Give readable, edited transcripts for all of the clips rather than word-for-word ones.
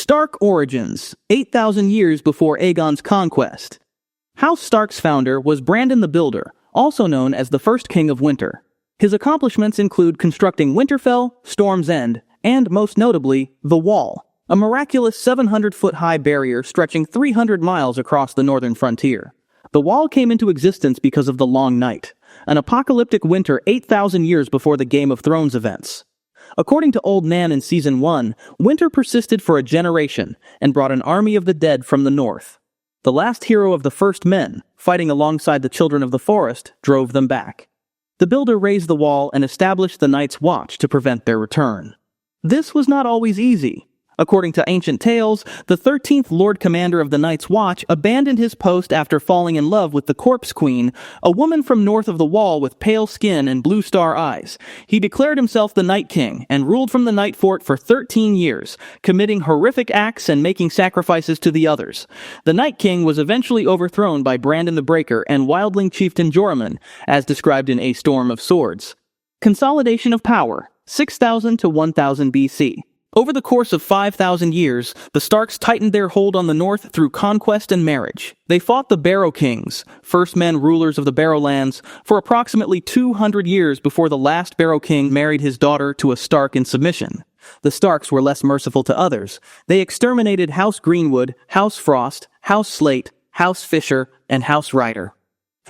Stark origins, 8,000 years before Aegon's conquest. House Stark's founder was Bran the Builder, also known as the first King of Winter. His accomplishments include constructing Winterfell, Storm's End, and, most notably, the Wall, a miraculous 700-foot-high barrier stretching 300 miles across the northern frontier. The Wall came into existence because of the Long Night, an apocalyptic winter 8,000 years before the Game of Thrones events. According to Old Nan in Season 1, winter persisted for a generation and brought an army of the dead from the north. The last hero of the first men, fighting alongside the children of the forest, drove them back. The Builder raised the Wall and established the Night's Watch to prevent their return. This was not always easy. According to ancient tales, the 13th Lord Commander of the Night's Watch abandoned his post after falling in love with the Corpse Queen, a woman from north of the Wall with pale skin and blue star eyes. He declared himself the Night King and ruled from the Night Fort for 13 years, committing horrific acts and making sacrifices to the others. The Night King was eventually overthrown by Brandon the Breaker and wildling chieftain Joramun, as described in A Storm of Swords. Consolidation of Power, 6000 to 1000 BC. Over the course of 5,000 years, the Starks tightened their hold on the north through conquest and marriage. They fought the Barrow Kings, first men rulers of the Barrowlands, for approximately 200 years before the last Barrow King married his daughter to a Stark in submission. The Starks were less merciful to others. They exterminated House Greenwood, House Frost, House Slate, House Fisher, and House Ryder.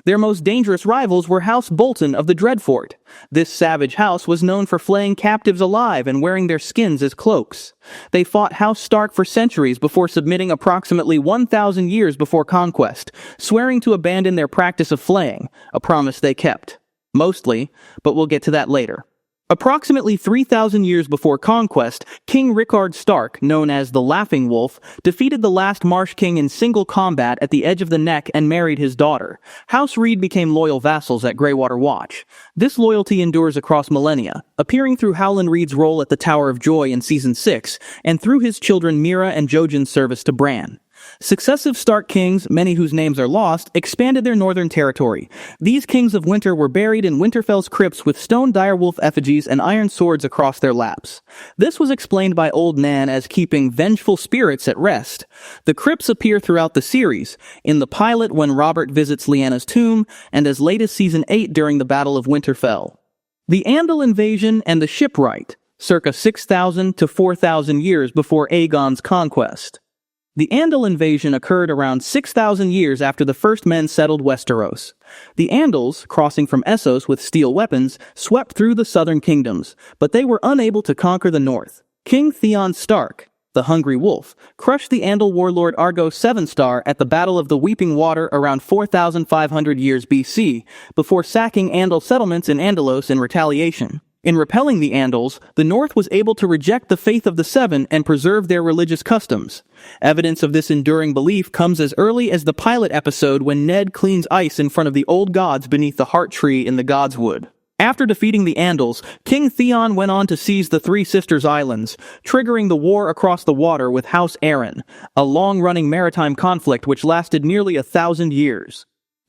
Their most dangerous rivals were House Bolton of the Dreadfort. This savage house was known for flaying captives alive and wearing their skins as cloaks. They fought House Stark for centuries before submitting approximately 1,000 years before conquest, swearing to abandon their practice of flaying, a promise they kept. Mostly, but we'll get to that later. Approximately 3,000 years before conquest, King Rickard Stark, known as the Laughing Wolf, defeated the last Marsh King in single combat at the edge of the Neck and married his daughter. House Reed became loyal vassals at Greywater Watch. This loyalty endures across millennia, appearing through Howland Reed's role at the Tower of Joy in Season 6, and through his children Meera and Jojen's service to Bran. Successive Stark kings, many whose names are lost, expanded their northern territory. These kings of winter were buried in Winterfell's crypts with stone direwolf effigies and iron swords across their laps. This was explained by Old Nan as keeping vengeful spirits at rest. The crypts appear throughout the series, in the pilot when Robert visits Lyanna's tomb, and as late as Season 8 during the Battle of Winterfell. The Andal invasion and the Shipwright, circa 6,000 to 4,000 years before Aegon's conquest. The Andal invasion occurred around 6,000 years after the first men settled Westeros. The Andals, crossing from Essos with steel weapons, swept through the southern kingdoms, but they were unable to conquer the north. King Theon Stark, the Hungry Wolf, crushed the Andal warlord Argo Sevenstar at the Battle of the Weeping Water around 4,500 years BC, before sacking Andal settlements in Andalos in retaliation. In repelling the Andals, the North was able to reject the faith of the Seven and preserve their religious customs. Evidence of this enduring belief comes as early as the pilot episode when Ned cleans ice in front of the old gods beneath the heart tree in the Godswood. After defeating the Andals, King Theon went on to seize the Three Sisters Islands, triggering the war across the water with House Arryn, a long-running maritime conflict which lasted nearly 1,000 years.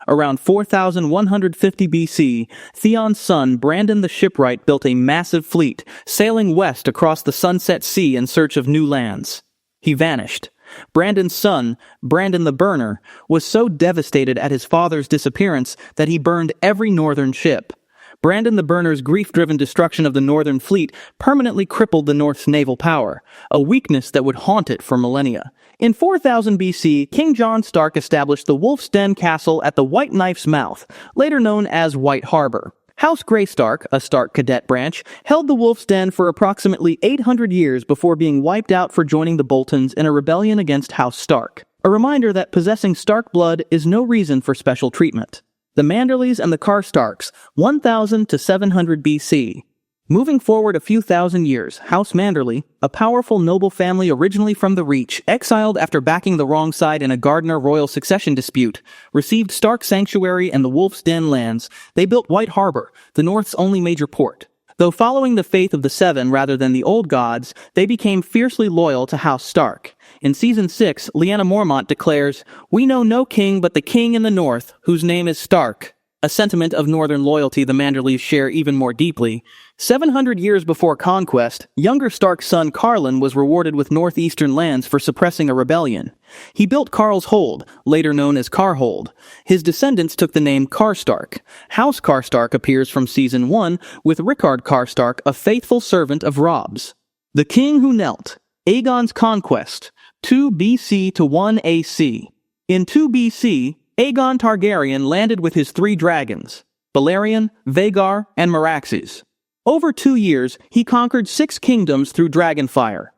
Around 4,150 BC, Theon's son Brandon the Shipwright built a massive fleet, sailing west across the Sunset Sea in search of new lands. He vanished. Brandon's son, Brandon the Burner, was so devastated at his father's disappearance that he burned every northern ship. Brandon the Burner's grief-driven destruction of the Northern Fleet permanently crippled the North's naval power, a weakness that would haunt it for millennia. In 4000 BC, King Jon Stark established the Wolf's Den Castle at the White Knife's Mouth, later known as White Harbor. House Grey Stark, a Stark cadet branch, held the Wolf's Den for approximately 800 years before being wiped out for joining the Boltons in a rebellion against House Stark. A reminder that possessing Stark blood is no reason for special treatment. The Manderlys and the Karstarks, 1000 to 700 BC. Moving forward a few thousand years, House Manderly, a powerful noble family originally from the Reach, exiled after backing the wrong side in a Gardner royal succession dispute, received Stark Sanctuary and the Wolf's Den lands. They built White Harbor, the North's only major port. Though following the faith of the Seven rather than the old gods, they became fiercely loyal to House Stark. In Season 6, Lyanna Mormont declares, "We know no king but the king in the north, whose name is Stark." a sentiment of northern loyalty the Manderlys share even more deeply. 700 years before conquest, younger Stark's son Carlin was rewarded with northeastern lands for suppressing a rebellion. He built Karl's Hold, later known as Karhold. His descendants took the name Karstark. House Karstark appears from Season 1, with Rickard Karstark a faithful servant of Robb's. The King Who Knelt. Aegon's Conquest. 2 BC to 1 AC. In 2 BC, Aegon Targaryen landed with his 3 dragons, Balerion, Vhagar, and Meraxes. Over 2 years, he conquered 6 kingdoms through dragonfire.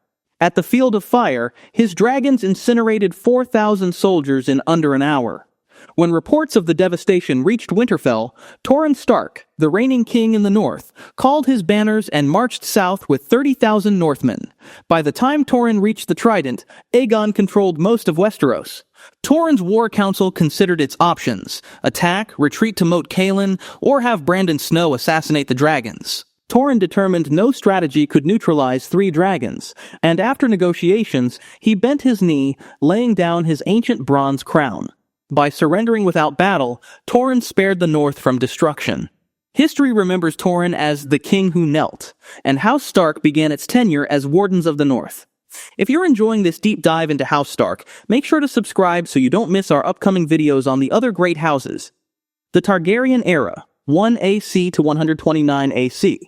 At the Field of Fire, his dragons incinerated 4,000 soldiers in under an hour. When reports of the devastation reached Winterfell, Torrhen Stark, the reigning king in the north, called his banners and marched south with 30,000 Northmen. By the time Torrhen reached the Trident, Aegon controlled most of Westeros. Torrhen's war council considered its options: attack, retreat to Moat Cailin, or have Jon Snow assassinate the dragons. Torrhen determined no strategy could neutralize 3 dragons, and after negotiations, he bent his knee, laying down his ancient bronze crown. By surrendering without battle, Torrhen spared the north from destruction. History remembers Torrhen as the King Who Knelt, and House Stark began its tenure as Wardens of the North. If you're enjoying this deep dive into House Stark, make sure to subscribe so you don't miss our upcoming videos on the other great houses. The Targaryen Era, 1 AC to 129 AC.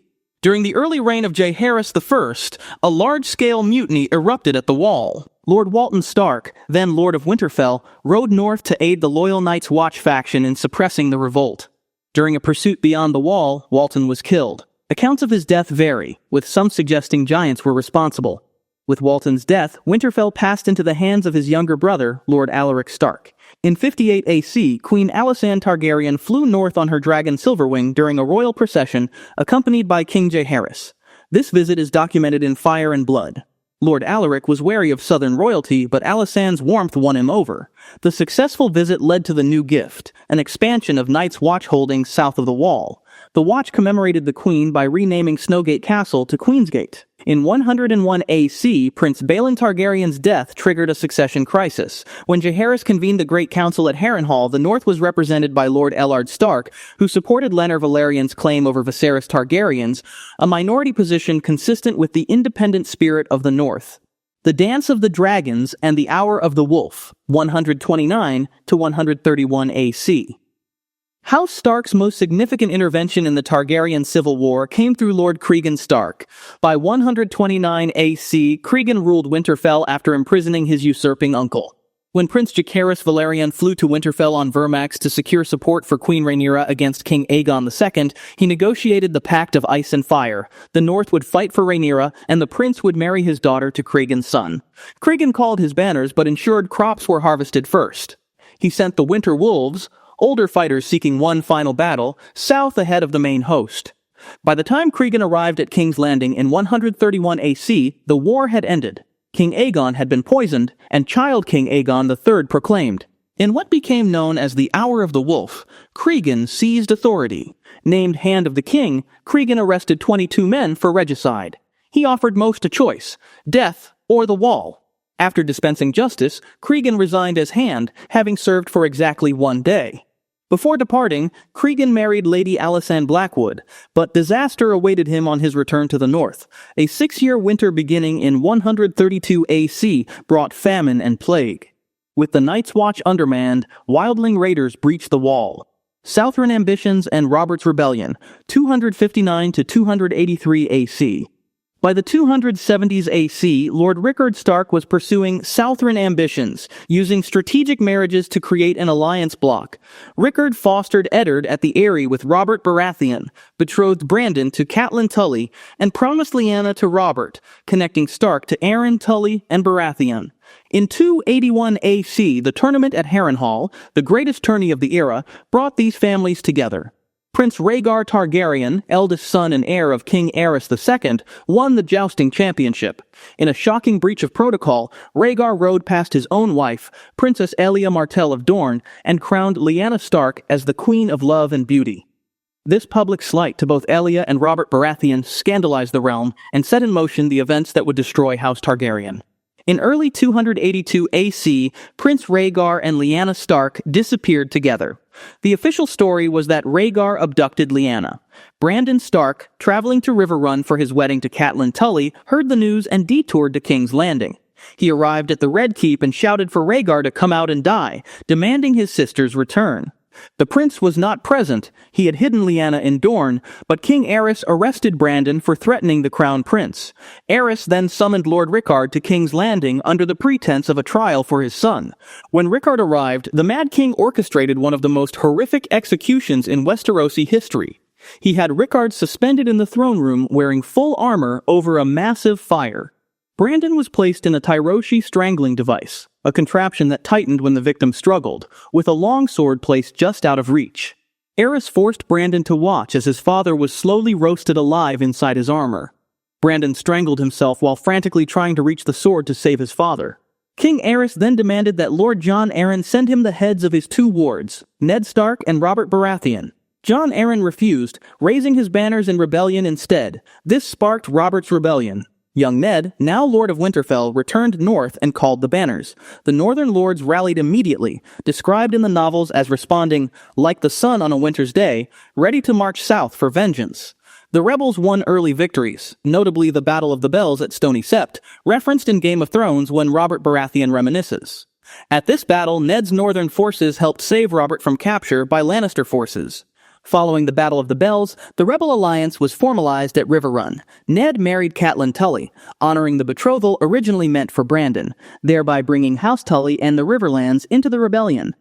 During the early reign of Jaehaerys I, a large-scale mutiny erupted at the Wall. Lord Walton Stark, then Lord of Winterfell, rode north to aid the Loyal Night's Watch faction in suppressing the revolt. During a pursuit beyond the Wall, Walton was killed. Accounts of his death vary, with some suggesting giants were responsible. With Walton's death, Winterfell passed into the hands of his younger brother, Lord Alaric Stark. In 58 AC, Queen Alysanne Targaryen flew north on her dragon Silverwing during a royal procession, accompanied by King Jaehaerys. This visit is documented in Fire and Blood. Lord Alaric was wary of southern royalty, but Alysanne's warmth won him over. The successful visit led to the new gift, an expansion of Night's Watch holdings south of the Wall. The watch commemorated the Queen by renaming Snowgate Castle to Queensgate. In 101 AC, Prince Balon Targaryen's death triggered a succession crisis. When Jaehaerys convened the Great Council at Harrenhal, the North was represented by Lord Ellard Stark, who supported Laenor Valyrian's claim over Viserys Targaryen's, a minority position consistent with the independent spirit of the North. The Dance of the Dragons and the Hour of the Wolf, 129 to 131 AC. House Stark's most significant intervention in the Targaryen Civil War came through Lord Cregan Stark. By 129 AC, Cregan ruled Winterfell after imprisoning his usurping uncle. When Prince Jaehaerys Velaryon flew to Winterfell on Vermax to secure support for Queen Rhaenyra against King Aegon II, he negotiated the Pact of Ice and Fire. The North would fight for Rhaenyra, and the prince would marry his daughter to Cregan's son. Cregan called his banners but ensured crops were harvested first. He sent the Winter Wolves, older fighters seeking one final battle, south ahead of the main host. By the time Cregan arrived at King's Landing in 131 AC, the war had ended. King Aegon had been poisoned, and Child King Aegon III proclaimed. In what became known as the Hour of the Wolf, Cregan seized authority. Named Hand of the King, Cregan arrested 22 men for regicide. He offered most a choice: death or the Wall. After dispensing justice, Cregan resigned as Hand, having served for exactly 1 day. Before departing, Cregan married Lady Alysanne Blackwood, but disaster awaited him on his return to the north. A 6-year winter beginning in 132 AC brought famine and plague. With the Night's Watch undermanned, wildling raiders breached the Wall. Southron ambitions and Robert's Rebellion, 259 to 283 AC. By the 270s AC, Lord Rickard Stark was pursuing Southron ambitions, using strategic marriages to create an alliance bloc. Rickard fostered Eddard at the Eyrie with Robert Baratheon, betrothed Brandon to Catelyn Tully, and promised Lyanna to Robert, connecting Stark to Aeron, Tully, and Baratheon. In 281 AC, the tournament at Harrenhal, the greatest tourney of the era, brought these families together. Prince Rhaegar Targaryen, eldest son and heir of King Aerys II, won the jousting championship. In a shocking breach of protocol, Rhaegar rode past his own wife, Princess Elia Martell of Dorne, and crowned Lyanna Stark as the Queen of Love and Beauty. This public slight to both Elia and Robert Baratheon scandalized the realm and set in motion the events that would destroy House Targaryen. In early 282 AC, Prince Rhaegar and Lyanna Stark disappeared together. The official story was that Rhaegar abducted Lyanna. Brandon Stark, traveling to Riverrun for his wedding to Catelyn Tully, heard the news and detoured to King's Landing. He arrived at the Red Keep and shouted for Rhaegar to come out and die, demanding his sister's return. The prince was not present. He had hidden Lyanna in Dorne, but King Aerys arrested Brandon for threatening the crown prince. Aerys then summoned Lord Rickard to King's Landing under the pretense of a trial for his son. When Rickard arrived, the Mad King orchestrated one of the most horrific executions in Westerosi history. He had Rickard suspended in the throne room wearing full armor over a massive fire. Brandon was placed in a Tyroshi strangling device, a contraption that tightened when the victim struggled, with a long sword placed just out of reach. Aerys forced Brandon to watch as his father was slowly roasted alive inside his armor. Brandon strangled himself while frantically trying to reach the sword to save his father. King Aerys then demanded that Lord Jon Arryn send him the heads of his two wards, Ned Stark and Robert Baratheon. Jon Arryn refused, raising his banners in rebellion instead. This sparked Robert's rebellion. Young Ned, now Lord of Winterfell, returned north and called the banners. The northern lords rallied immediately, described in the novels as responding, like the sun on a winter's day, ready to march south for vengeance. The rebels won early victories, notably the Battle of the Bells at Stony Sept, referenced in Game of Thrones when Robert Baratheon reminisces. At this battle, Ned's northern forces helped save Robert from capture by Lannister forces. Following the Battle of the Bells, the rebel alliance was formalized at Riverrun. Ned married Catelyn Tully, honoring the betrothal originally meant for Brandon, thereby bringing House Tully and the Riverlands into the rebellion.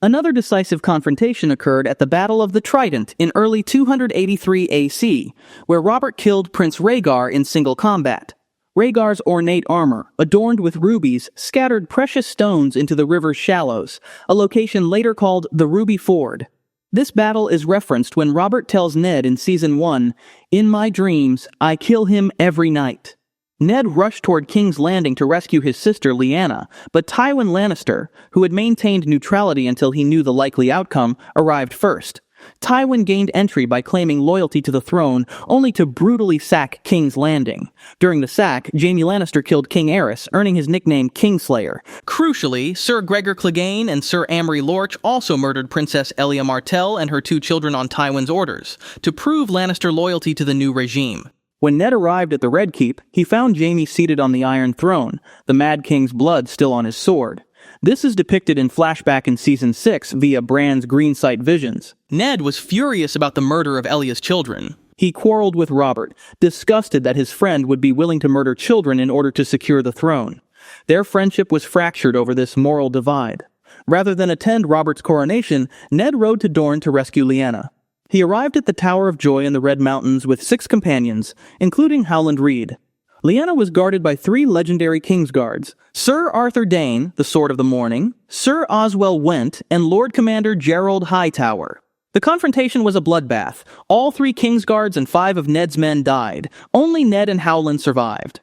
Another decisive confrontation occurred at the Battle of the Trident in early 283 AC, where Robert killed Prince Rhaegar in single combat. Rhaegar's ornate armor, adorned with rubies, scattered precious stones into the river's shallows, a location later called the Ruby Ford. This battle is referenced when Robert tells Ned in Season 1, "In my dreams, I kill him every night." Ned rushed toward King's Landing to rescue his sister Lyanna, but Tywin Lannister, who had maintained neutrality until he knew the likely outcome, arrived first. Tywin gained entry by claiming loyalty to the throne, only to brutally sack King's Landing. During the sack, Jaime Lannister killed King Aerys, earning his nickname Kingslayer. Crucially, Sir Gregor Clegane and Sir Amory Lorch also murdered Princess Elia Martell and her two children on Tywin's orders, to prove Lannister loyalty to the new regime. When Ned arrived at the Red Keep, he found Jaime seated on the Iron Throne, the Mad King's blood still on his sword. This is depicted in flashback in Season 6 via Bran's green sight visions. Ned was furious about the murder of Elia's children. He quarreled with Robert, disgusted that his friend would be willing to murder children in order to secure the throne. Their friendship was fractured over this moral divide. Rather than attend Robert's coronation, Ned rode to Dorne to rescue Lyanna. He arrived at the Tower of Joy in the Red Mountains with 6 companions, including Howland Reed. Lyanna was guarded by 3 legendary Kingsguards, Sir Arthur Dayne, the Sword of the Morning, Sir Oswell Went, and Lord Commander Gerald Hightower. The confrontation was a bloodbath. All 3 Kingsguards and 5 of Ned's men died. Only Ned and Howland survived.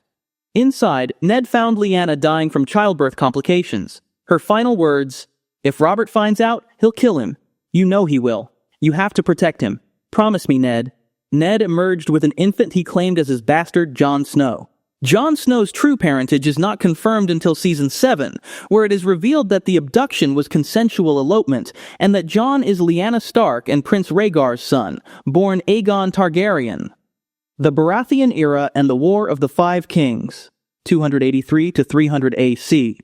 Inside, Ned found Lyanna dying from childbirth complications. Her final words, "If Robert finds out, he'll kill him. You know he will. You have to protect him. Promise me, Ned." Ned emerged with an infant he claimed as his bastard, Jon Snow. Jon Snow's true parentage is not confirmed until Season 7, where it is revealed that the abduction was consensual elopement, and that Jon is Lyanna Stark and Prince Rhaegar's son, born Aegon Targaryen. The Baratheon Era and the War of the Five Kings, 283 to 300 AC.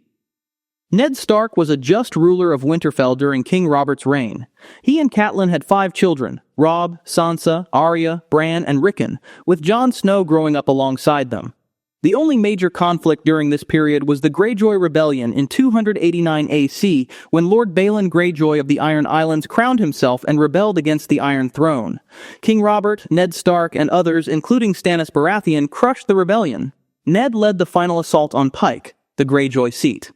Ned Stark was a just ruler of Winterfell during King Robert's reign. He and Catelyn had 5 children, Robb, Sansa, Arya, Bran, and Rickon, with Jon Snow growing up alongside them. The only major conflict during this period was the Greyjoy Rebellion in 289 AC, when Lord Balon Greyjoy of the Iron Islands crowned himself and rebelled against the Iron Throne. King Robert, Ned Stark, and others, including Stannis Baratheon, crushed the rebellion. Ned led the final assault on Pike, the Greyjoy seat.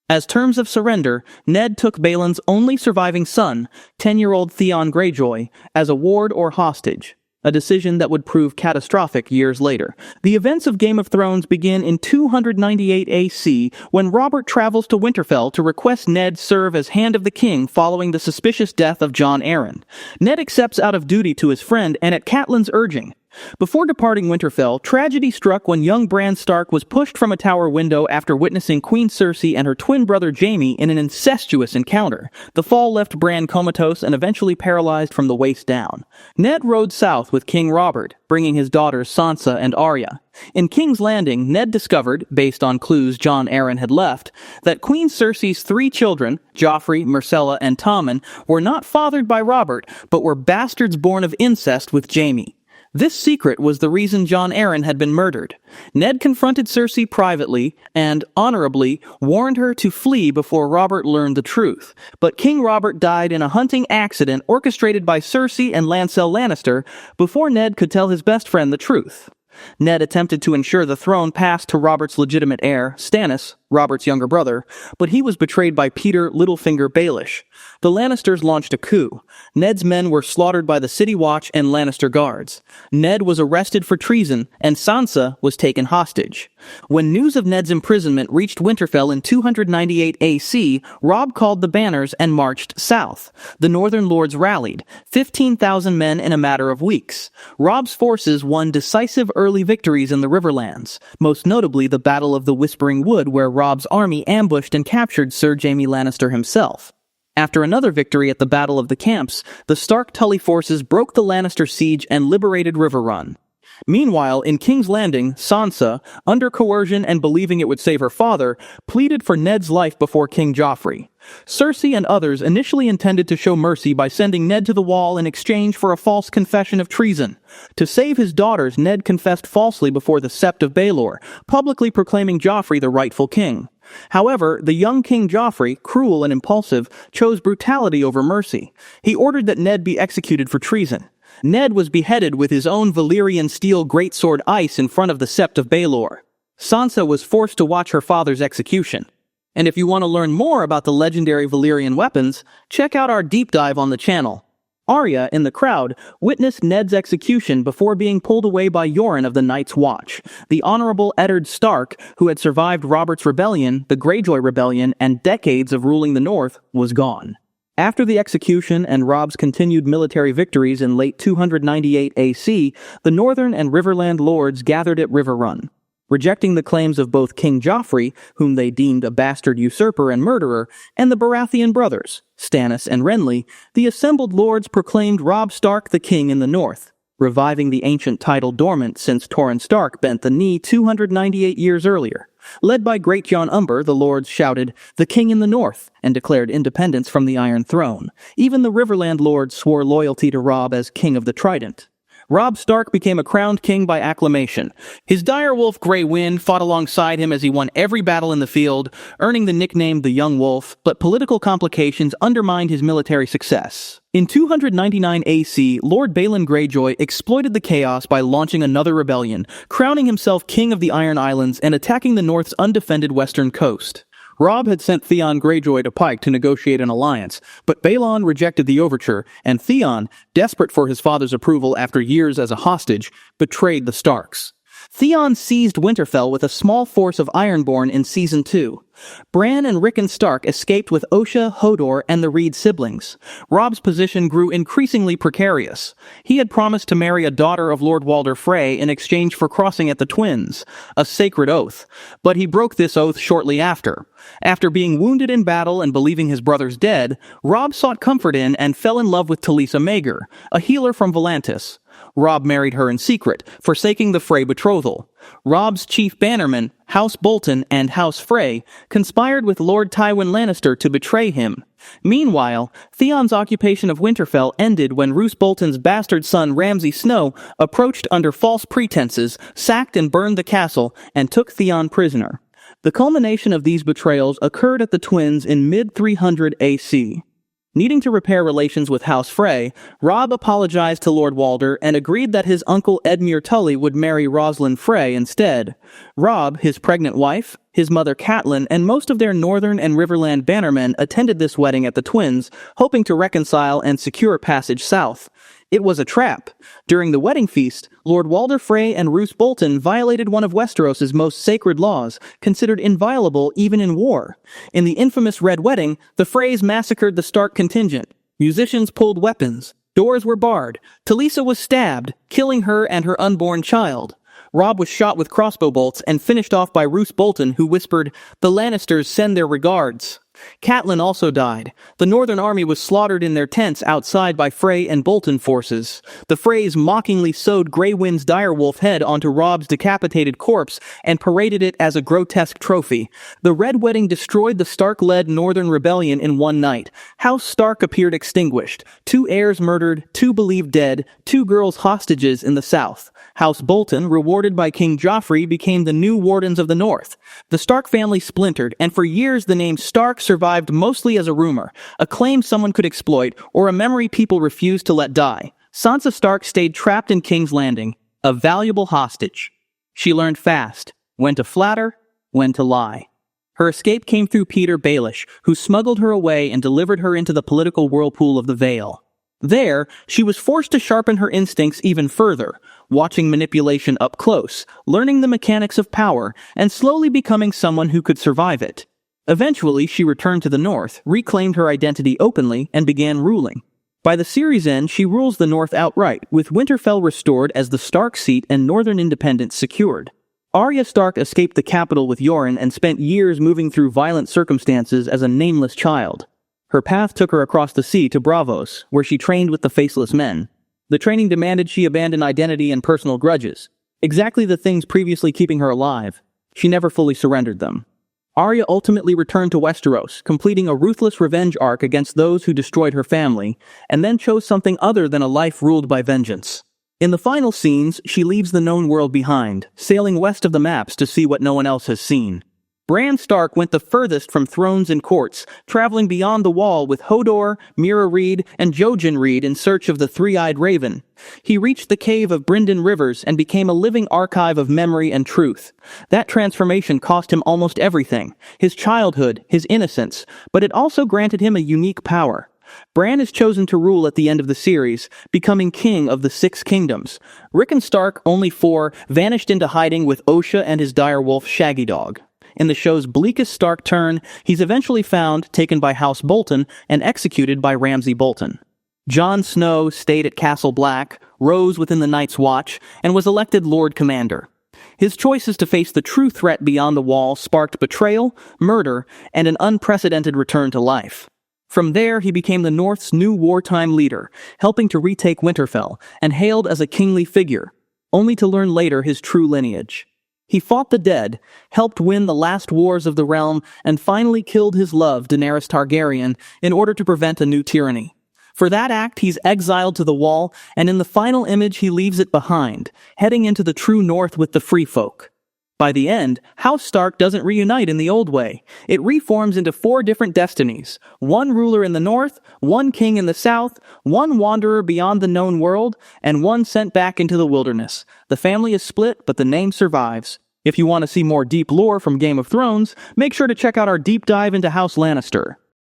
As terms of surrender, Ned took Balon's only surviving son, 10-year-old Theon Greyjoy, as a ward or hostage, a decision that would prove catastrophic years later. The events of Game of Thrones begin in 298 AC, when Robert travels to Winterfell to request Ned serve as Hand of the King following the suspicious death of Jon Arryn. Ned accepts out of duty to his friend and at Catelyn's urging. Before departing Winterfell, tragedy struck when young Bran Stark was pushed from a tower window after witnessing Queen Cersei and her twin brother Jaime in an incestuous encounter. The fall left Bran comatose and eventually paralyzed from the waist down. Ned rode south with King Robert, bringing his daughters Sansa and Arya. In King's Landing, Ned discovered, based on clues Jon Arryn had left, that Queen Cersei's 3 children, Joffrey, Myrcella, and Tommen, were not fathered by Robert, but were bastards born of incest with Jaime. This secret was the reason Jon Arryn had been murdered. Ned confronted Cersei privately and, honorably, warned her to flee before Robert learned the truth. But King Robert died in a hunting accident orchestrated by Cersei and Lancel Lannister before Ned could tell his best friend the truth. Ned attempted to ensure the throne passed to Robert's legitimate heir, Stannis, Robert's younger brother, but he was betrayed by Peter Littlefinger Baelish. The Lannisters launched a coup. Ned's men were slaughtered by the City Watch and Lannister guards. Ned was arrested for treason, and Sansa was taken hostage. When news of Ned's imprisonment reached Winterfell in 298 AC, Robb called the banners and marched south. The Northern Lords rallied, 15,000 men in a matter of weeks. Robb's forces won decisive early victories in the Riverlands, most notably the Battle of the Whispering Wood, where Robb's army ambushed and captured Sir Jaime Lannister himself. After another victory at the Battle of the Camps, the Stark-Tully forces broke the Lannister siege and liberated River Run. Meanwhile, in King's Landing, Sansa, under coercion and believing it would save her father, pleaded for Ned's life before King Joffrey. Cersei and others initially intended to show mercy by sending Ned to the wall in exchange for a false confession of treason. To save his daughters, Ned confessed falsely before the Sept of Baelor, publicly proclaiming Joffrey the rightful king. However, the young King Joffrey, cruel and impulsive, chose brutality over mercy. He ordered that Ned be executed for treason. Ned was beheaded with his own Valyrian steel greatsword Ice in front of the Sept of Baelor. Sansa was forced to watch her father's execution. And if you want to learn more about the legendary Valyrian weapons, check out our deep dive on the channel. Arya, in the crowd, witnessed Ned's execution before being pulled away by Yoren of the Night's Watch. The Honorable Eddard Stark, who had survived Robert's rebellion, the Greyjoy Rebellion, and decades of ruling the North, was gone. After the execution and Robb's continued military victories in late 298 AC, the Northern and Riverland lords gathered at River Run. Rejecting the claims of both King Joffrey, whom they deemed a bastard usurper and murderer, and the Baratheon brothers, Stannis and Renly, the assembled lords proclaimed Robb Stark the king in the north, reviving the ancient title dormant since Torrhen Stark bent the knee 298 years earlier. Led by Great Jon Umber, the lords shouted, "The king in the north," and declared independence from the Iron Throne. Even the Riverland lords swore loyalty to Robb as king of the Trident. Robb Stark became a crowned king by acclamation. His direwolf Grey Wind fought alongside him as he won every battle in the field, earning the nickname the Young Wolf, but political complications undermined his military success. In 299 AC, Lord Balon Greyjoy exploited the chaos by launching another rebellion, crowning himself king of the Iron Islands and attacking the North's undefended western coast. Robb had sent Theon Greyjoy to Pike to negotiate an alliance, but Balon rejected the overture, and Theon, desperate for his father's approval after years as a hostage, betrayed the Starks. Theon seized Winterfell with a small force of Ironborn in Season 2. Bran and Rickon Stark escaped with Osha, Hodor, and the Reed siblings. Robb's position grew increasingly precarious. He had promised to marry a daughter of Lord Walder Frey in exchange for crossing at the twins, a sacred oath, but he broke this oath shortly after. After being wounded in battle and believing his brothers dead, Robb sought comfort in and fell in love with Talisa Maegor, a healer from Volantis. Robb married her in secret, forsaking the Frey betrothal. Robb's chief bannermen, House Bolton and House Frey, conspired with Lord Tywin Lannister to betray him. Meanwhile, Theon's occupation of Winterfell ended when Roose Bolton's bastard son Ramsay Snow approached under false pretenses, sacked and burned the castle, and took Theon prisoner. The culmination of these betrayals occurred at the twins in mid-300 AC. Needing to repair relations with House Frey, Robb apologized to Lord Walder and agreed that his uncle Edmure Tully would marry Rosalind Frey instead. Robb, his pregnant wife, his mother Catelyn, and most of their northern and Riverland bannermen attended this wedding at the twins, hoping to reconcile and secure passage south. It was a trap. During the wedding feast, Lord Walder Frey and Roose Bolton violated one of Westeros' most sacred laws, considered inviolable even in war. In the infamous Red Wedding, the Freys massacred the Stark contingent. Musicians pulled weapons. Doors were barred. Talisa was stabbed, killing her and her unborn child. Robb was shot with crossbow bolts and finished off by Roose Bolton, who whispered, "The Lannisters send their regards." Catelyn also died. The Northern army was slaughtered in their tents outside by Frey and Bolton forces. The Freys mockingly sewed Grey Wind's direwolf head onto Robb's decapitated corpse and paraded it as a grotesque trophy. The Red Wedding destroyed the Stark-led Northern rebellion in one night. House Stark appeared extinguished. 2 heirs murdered, 2 believed dead, 2 girls hostages in the south. House Bolton, rewarded by King Joffrey, became the new Wardens of the North. The Stark family splintered, and for years the name Stark survived mostly as a rumor, a claim someone could exploit, or a memory people refused to let die. Sansa Stark stayed trapped in King's Landing, a valuable hostage. She learned fast when to flatter, when to lie. Her escape came through Peter Baelish, who smuggled her away and delivered her into the political whirlpool of the Vale. There, she was forced to sharpen her instincts even further, watching manipulation up close, learning the mechanics of power, and slowly becoming someone who could survive it. Eventually, she returned to the North, reclaimed her identity openly, and began ruling. By the series' end, she rules the North outright, with Winterfell restored as the Stark seat and Northern independence secured. Arya Stark escaped the capital with Yoren and spent years moving through violent circumstances as a nameless child. Her path took her across the sea to Braavos, where she trained with the Faceless Men. The training demanded she abandon identity and personal grudges, exactly the things previously keeping her alive. She never fully surrendered them. Arya ultimately returned to Westeros, completing a ruthless revenge arc against those who destroyed her family, and then chose something other than a life ruled by vengeance. In the final scenes, she leaves the known world behind, sailing west of the maps to see what no one else has seen. Bran Stark went the furthest from thrones and courts, traveling beyond the Wall with Hodor, Meera Reed, and Jojen Reed in search of the Three-Eyed Raven. He reached the cave of Brynden Rivers and became a living archive of memory and truth. That transformation cost him almost everything, his childhood, his innocence, but it also granted him a unique power. Bran is chosen to rule at the end of the series, becoming king of the 6 kingdoms. Rickon Stark, only 4, vanished into hiding with Osha and his direwolf Shaggy Dog. In the show's bleakest Stark turn, he's eventually found, taken by House Bolton, and executed by Ramsay Bolton. Jon Snow stayed at Castle Black, rose within the Night's Watch, and was elected Lord Commander. His choices to face the true threat beyond the Wall sparked betrayal, murder, and an unprecedented return to life. From there, he became the North's new wartime leader, helping to retake Winterfell, and hailed as a kingly figure, only to learn later his true lineage. He fought the dead, helped win the last wars of the realm, and finally killed his love, Daenerys Targaryen, in order to prevent a new tyranny. For that act, he's exiled to the Wall, and in the final image he leaves it behind, heading into the true North with the Free Folk. By the end, House Stark doesn't reunite in the old way. It reforms into 4 different destinies. 1 ruler in the north, 1 king in the south, 1 wanderer beyond the known world, and 1 sent back into the wilderness. The family is split, but the name survives. If you want to see more deep lore from Game of Thrones, make sure to check out our deep dive into House Lannister.